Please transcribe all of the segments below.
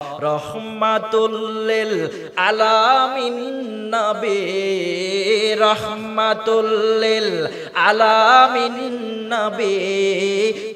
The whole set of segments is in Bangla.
রহমাতুল লিল আলামিন নবী, রহমাতুল লিল আলামিন নবী,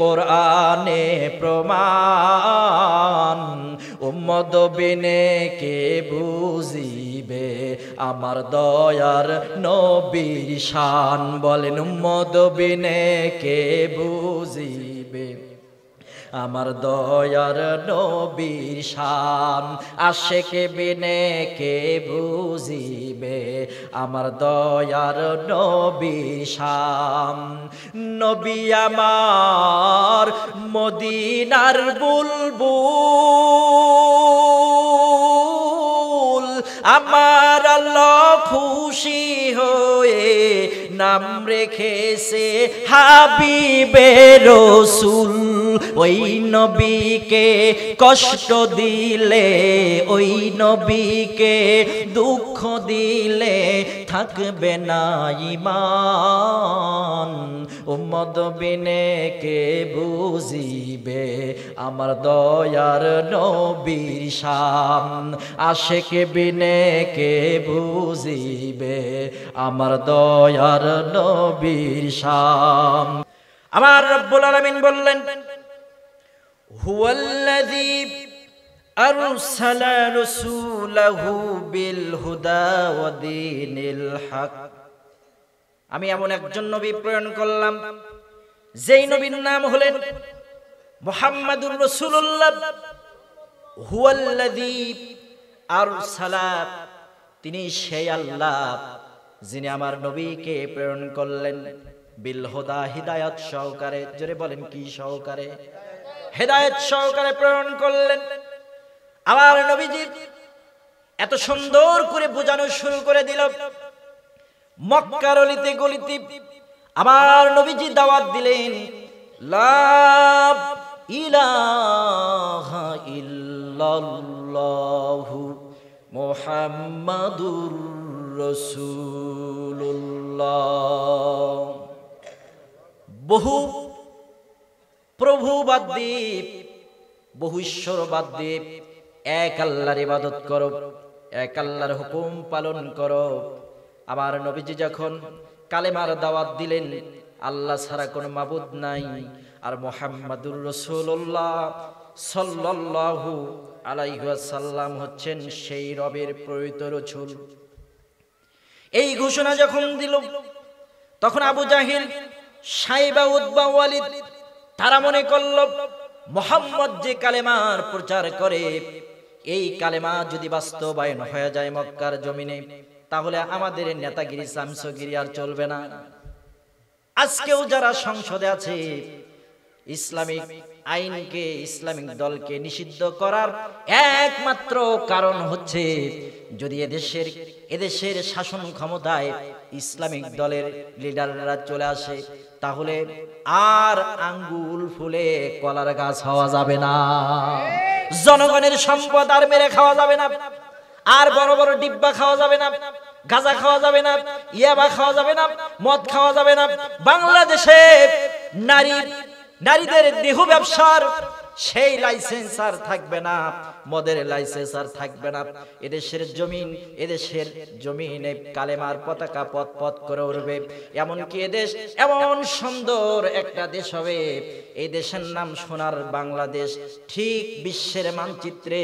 কোরআনে প্রমাণ। উম্মত বিনে কে বুঝিবে আমার দয়ার নবীর শান, বলেন উম্মত বিনে কে বুঝিবে আমার দয়ার নবীর শান। আশেক বিনে কে বুঝিবে আমার দয়ার নবীর শান। নবী আমার মদিনার বুলবুল, আমার আল্লাহ খুশি হয়ে নাম রেখেছে হাবিবে রসুল। ওই নবীকে কষ্ট দিলে, ওই নবীকে দুঃখ দিলে থাকবে না ঈমান। উম্মত বিনে কে বুঝিবে আমার দয়ার নবীর শান। আশেক বিনে কে বুঝিবে আমার দয়ার নবীর শান। আমার রব্বুল আলামিন বললেন, হুয়াল্লাযী আরসালা রাসূলাহু বিল হুদা ওয়া দীনিল হক। আমি এমন একজন নবী প্রেরণ করলাম যেই নবীর নাম হলেন মুহাম্মাদুর রাসূলুল্লাহ। হুয়াল্লাযী আরসালা, তিনি সেই আল্লাহ যিনি আমার নবীকে প্রেরণ করলেন বিল হুদা, হিদায়াত সহকারে। জোরে বলেন কি সহকারে? হেদায়েত সহকারে প্রেরণ করলেন। আমার নবীজি এত সুন্দর করে বোঝানো শুরু করে দিল। মক্কার অলিতে গলিতে আমার নবীজি দাওয়াত দিলেন, লা ইলাহা ইল্লাল্লাহু মুহাম্মাদুর রাসূলুল্লাহ। বহু প্রভু বাদ দিয়ে, বহু ঈশ্বর বাদ দিয়ে এক আল্লাহর ইবাদত করো, এক আল্লাহর হুকুম পালন করো। আমার নবীজি যখন কালেমার দাওয়াত দিলেন, আল্লাহ ছাড়া কোনো মাবুদ নাই আর মুহাম্মাদুর রাসূলুল্লাহ সাল্লাল্লাহু আলাইহি ওয়াসাল্লাম হচ্ছেন সেই রবের প্রেরিত রাসূল, এই ঘোষণা যখন দিল, তখন আবু জাহিল, সাইবা, উতবা, ওয়ালিদ তারা মনে করল মুহাম্মদ যে কালেমার প্রচার করে, এই কালেমা যদি বাস্তবায়ন হয়ে যায় মক্কার জমিনে, তাহলে আমাদের নেতাগিরি শামসগিরি আর চলবে না। আজকেও যারা সংসদে আছে, ইসলামিক আইনকে, ইসলামিক দলকে নিষিদ্ধ করার একমাত্র কারণ হচ্ছে যদি এদেশের শাসন ক্ষমতায় ইসলামিক দলের লিডাররা চলে আসে, তাহলে আর আঙ্গুল ফুলে কলার গাছ হওয়া যাবে না, জনগণের সম্পদ আর মেরে খাওয়া যাবে না, আর বড় বড় ডিব্বা খাওয়া যাবে না, গাঁজা খাওয়া যাবে না, ইয়াবা খাওয়া যাবে না, মদ খাওয়া যাবে না। বাংলাদেশে নারীদের দেহ ব্যবসার সেই লাইসেন্স আর থাকবে না, মদের লাইসেন্স আর থাকবে না। এদেশের জমিনে কালেমার পতাকা পথ পথ করে উঠবে। এমনকি এদেশ এমন সুন্দর একটা দেশ হবে, এই দেশের নাম সোনার বাংলাদেশ। ঠিক বিশ্বের মানচিত্রে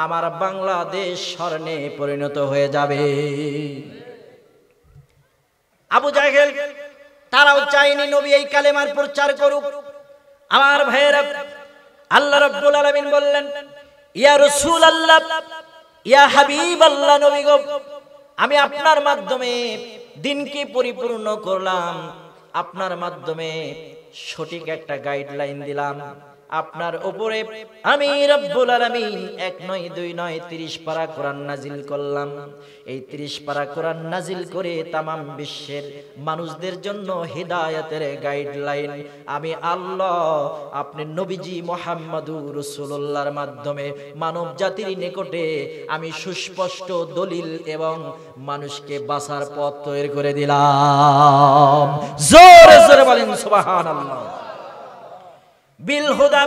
আমার বাংলাদেশ স্বর্ণে পরিণত হয়ে যাবে। আবু জাহেল তারাও চায়নি নবী এই কালেমার প্রচার করুক। আমার ভাইয়েরা, আল্লাহ রাব্বুল আলামিন বললেন, ইয়া রাসূলুল্লাহ, ইয়া হাবিবাল্লাহ, নবী গো, আমি আপনার মাধ্যমে দিনকে পরিপূর্ণ করলাম, আপনার মাধ্যমে সঠিক একটা গাইডলাইন দিলাম। আপনার উপরে আমি রব্বুল আলামিন 1 নয় 2 নয় 30 পারা কোরআন নাজিল করলাম। এই 30 পারা কোরআন নাজিল করে তামাম বিশ্বের মানুষদের জন্য হিদায়াতের গাইডলাইন আমি আল্লাহ আপনি নবীজি মুহাম্মাদুর রাসূলুল্লাহর মাধ্যমে মানব জাতির নিকটে আমি সুস্পষ্ট দলিল এবং মানুষকে বাঁচার পথ তৈরি করে দিলাম। জোরে জোরে বলেন সুবহানাল্লাহ। বিল হুদা,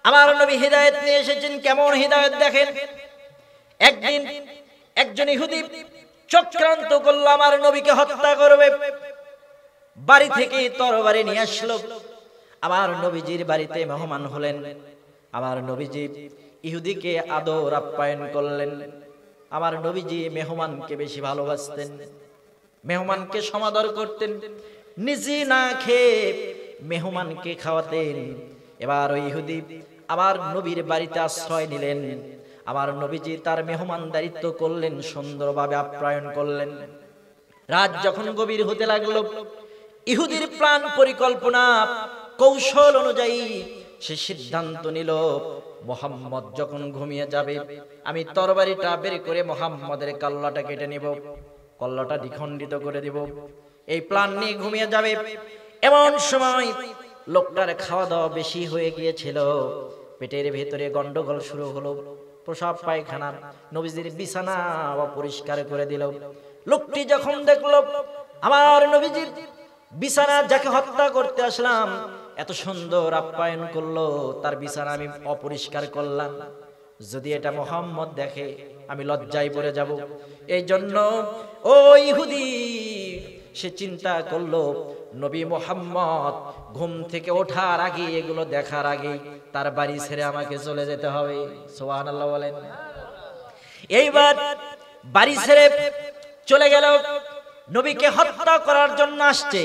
আমার নবী হিদায়াত নিয়ে এসেছেন। কেমন হিদায়াত দেখেন। একদিন একজন ইহুদি চক্রান্ত করলো আমার নবীকে হত্যা করবে। বাড়ি থেকে তরবারি নিয়ে আসলো। আমার নবীজির বাড়িতে মেহমান হলেন। আমার নবীজি ইহুদিকে আদর আপ্যায়ন করলেন। আমার নবীজি মেহমানকে বেশি ভালোবাসতেন, মেহমানকে সমাদর করতেন, নিজে না খেয়ে মেহমানকে খাওয়াতেন। এবার ওই ইহুদি আমার নবীর বাড়িতে আশ্রয় নিলেন। আমার নবীজি তার মেহমানদারিত্ব করলেন, সুন্দরভাবে আপ্যায়ন করলেন। রাত যখন গভীর হতে লাগলো, ইহুদির প্ল্যান পরিকল্পনা কৌশল অনুযায়ী সে সিদ্ধান্ত নিল, মুহাম্মদ যখন ঘুমিয়ে যাবে আমি তরবারিটা বের করে মুহাম্মদের কল্লাটা কেটে নিব, কল্লাটা দ্বিখণ্ডিত করে দিব। এই প্ল্যান নিয়ে ঘুমিয়ে যাবে। এমন সময় লোকটার খাওয়া দাওয়া বেশি হয়ে গিয়েছিল, পেটের ভেতরে গন্ডগোল শুরু হলো, প্রসাব পায়খানা, নবীজির বিছানা অপরিষ্কার করে দিল। লোকটি যখন দেখলো আমার নবীজির বিছানা, যাকে হত্যা করতে আসলাম, এত সুন্দর আপ্যায়ন করলো, তার বিছানা আমি অপরিষ্কার করলাম, যদি এটা মুহাম্মদ দেখে আমি লজ্জায় পড়ে যাব। এই জন্য ও ইহুদি সে চিন্তা করলো, নবী মুহাম্মদ ঘুম থেকে ওঠার আগে, এগুলো দেখার আগে তার বাড়ি ছেড়ে আমাকে চলে যেতে হবে। সুবহানাল্লাহ বলেন। এইবার বাড়ি ছেড়ে চলে গেল। নবীকে হত্যা করার জন্য আসছে,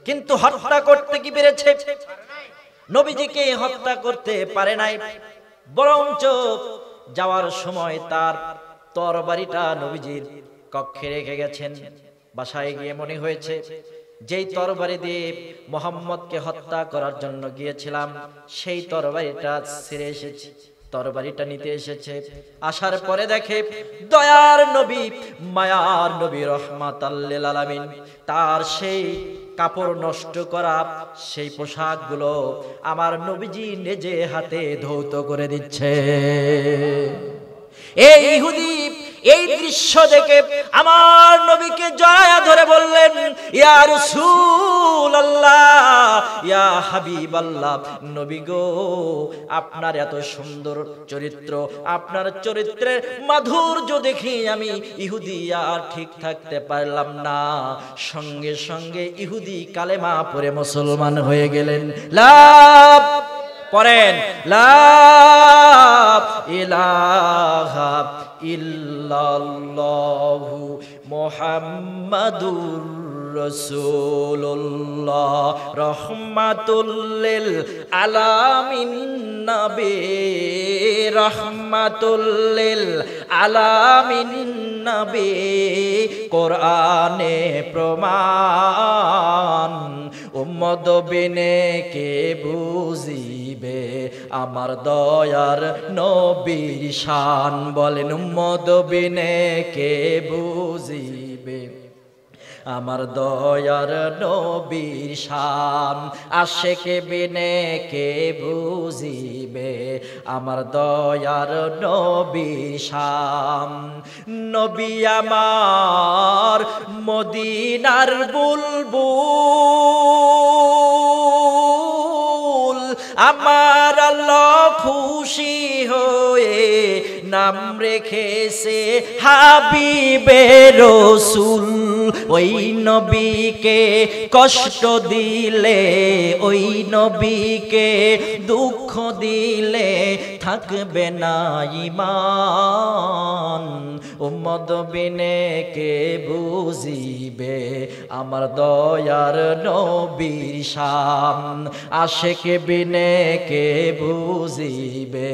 কিন্তু হত্যা করতে কি পেরেছে? নবীজিকে হত্যা করতে পারে নাই, বরঞ্চ যাওয়ার সময় তার তরবারিটা নবীজির কক্ষে রেখে গেছেন। বাসায় গিয়ে মনে হয়েছে, যেই তরবারি দিয়ে মুহাম্মদকে হত্যা করার জন্য গিয়েছিলাম, সেই তরবারিটা ছেড়ে এসেছি, তরবারিটা নিতে এসেছে। আসার পরে দেখে দয়ার নবী, মায়ার নবী, রহমাতাল লিল আলামিন, তার সেই কাপড় নষ্ট করা সেই পোশাকগুলো আমার নবীজি নিজে হাতে ধৌত করে দিচ্ছে। এই ইহুদি এই দৃশ্য দেখে আমার নবীকে জড়ায়া ধরে বললেন, ইয়া রাসূলুল্লাহ, ইয়া হাবিবাল্লাহ, নবী গো, আপনার এত সুন্দর চরিত্র, আপনার চরিত্রের মাধুর্য দেখে আমি ইহুদি আর ঠিক থাকতে পারলাম না। সঙ্গে সঙ্গে ইহুদি কালেমা পড়ে মুসলমান হয়ে গেলেন। লাভ পড়েন, লা ইলাহা ইল্লাল্লাহু মুহাম্মাদুর রাসূলুল্লাহ, রহমাতুল লিল আলামিন নবী, রহমাতুল লিল আলামিন নবী, কোরআনে প্রমাণ, উম্মত বিনে কে বুঝিবে আমার দয়ার নবীর শান। বলেন, উম্মত বিনে কে বুঝিবে আমার দয়ার নবীর শান, আশিক বিনে কে বুঝিবে আমার দয়ার নবীর শান। নবী আমার মদিনার বুলবুল, আমার আল্লাহ খুশি হয়ে নাম রেখেছে হাবিবে রসুল। ওই নবীকে কষ্ট দিলে, ওই নবীকে দুঃখ দিলে থাকবে না ঈমান। উম্মত বিনে কে বুঝিবে আমার দয়ার নবীর শান, আশিক বিনে কে বুঝিবে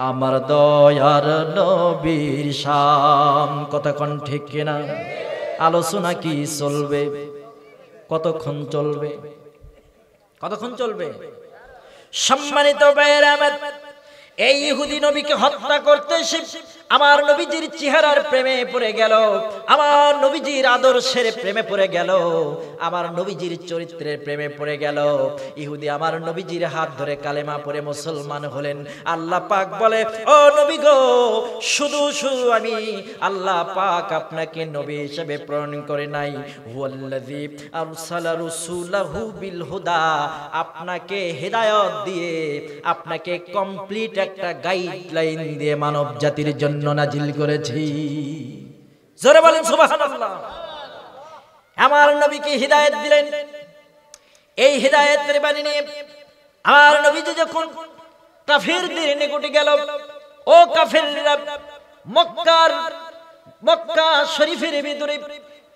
আমার দয়ার নবীর শান। কতক্ষণ ঠিক কিনা? আলোচনা কি চলবে? কতক্ষণ চলবে? কতক্ষণ চলবে? সম্মানিত ভাইয়েরা আমার, এই ইহুদি নবীকে হত্যা করতে এসে আমার নবীজির চেহারার প্রেমে পড়ে গেল, আমার নবীজির আদর্শের প্রেমে পড়ে গেল, আমার নবীজির চরিত্রের প্রেমে পড়ে গেল। ইহুদি আমার নবীজির হাত ধরে কালেমা পড়ে মুসলমান হলেন। আল্লাহ পাক বলে, ও নবী গো, শুধু শুধু আমি আল্লাহ পাক আপনাকে নবী হিসেবে প্রেরণ করে নাই, হুয়াল্লাযী আরসালা রাসূলাহু বিল হুদা, আপনাকে হেদায়েত দিয়ে, আপনাকে কমপ্লিট একটা গাইডলাইন দিয়ে মানব জাতির জন্য নাজিল করেছি। জোরে বলেন সুবহানাল্লাহ। আমার নবীকে হিদায়াত দিলেন। এই হিদায়াতের বাণী নিয়ে আমার নবীজি যখন কাফিরদের নিকটে গেল, ও কাফিররা, মক্কা শরীফের ভিতরে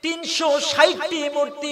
360টি মূর্তি